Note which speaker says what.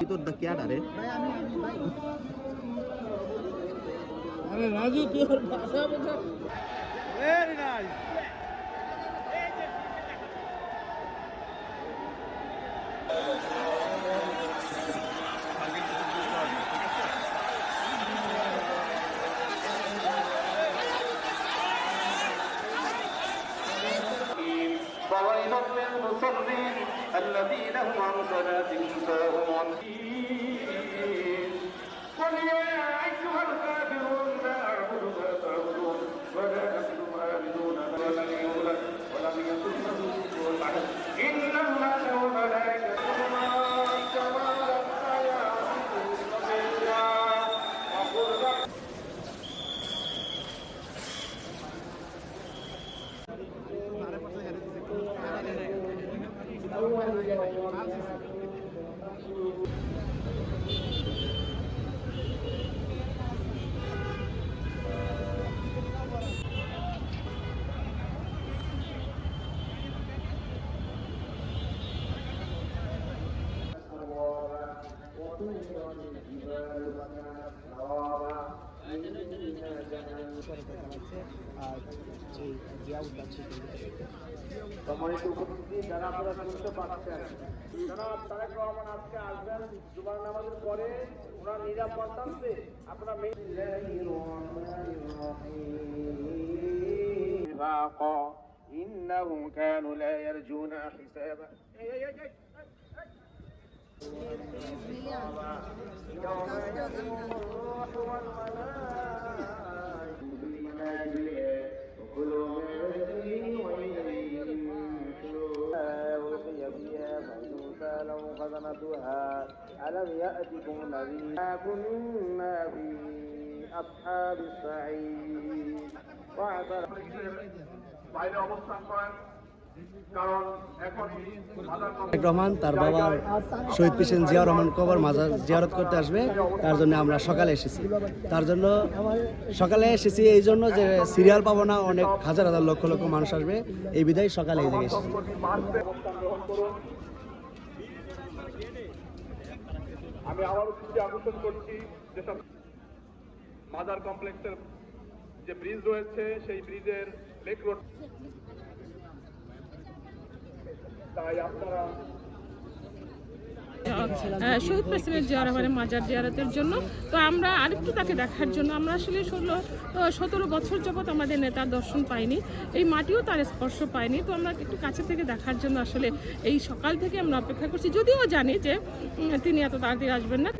Speaker 1: তোর দা क्या डरे
Speaker 2: अरे राजू তোর ভাষা বোঝা ভেরি নাইস
Speaker 3: وويل للمصلين الذين هم عن صلاتهم ساهون قل يا أيها الكافرون لا أعبد ما تعبدون ولا أنتم عابدون ولم يولد ولم يكن له كفوا أحد إن الله وملائكته كما ربنا يعبدون صغيرا وقل সম্মানিত উপস্থিতি যারা আপনারা শুনতে পাচ্ছেন জনাব তারেক রহমান আজকে আসবেন জুমার নামাজের পরে ওনার নিরাপত্তাতে আপনারা إنهم كانوا لا يرجون حسابا خزنتها ألم يأتكم نذير كنا في أصحاب السعير বাইরে অবস্থান করেন কারণ এখন
Speaker 1: রহমান তার বাবার শহীদ প্রেসিডেন্ট জিয়া রহমান কবর মাজার জিয়ারত করতে আসবে তার জন্য আমরা সকালে এসেছি তার জন্য সকালে এসেছি এই জন্য যে সিরিয়াল পাবো না অনেক হাজার হাজার লক্ষ লক্ষ মানুষ আসবে এই বিধায় সকালে এই জায়গায় এসেছি
Speaker 3: আমি আবারও দৃষ্টি আকর্ষণ করছি যেসব মাজার কমপ্লেক্সের যে ব্রিজ রয়েছে সেই ব্রিজের লেক রোড তাই আপনারা
Speaker 4: শহীদ প্রেসিডেন্ট জিয়া রহমানের মাজার জিয়ারতের জন্য তো আমরা আরেকটু তাকে দেখার জন্য আমরা আসলে 17 বছর যাবৎ আমাদের নেতার দর্শন পাইনি এই মাটিও তার স্পর্শ পাইনি তো আমরা একটু কাছে থেকে দেখার জন্য আসলে এই সকাল থেকে আমরা অপেক্ষা করছি যদিও জানি যে তিনি এত তাড়াতাড়ি আসবেন না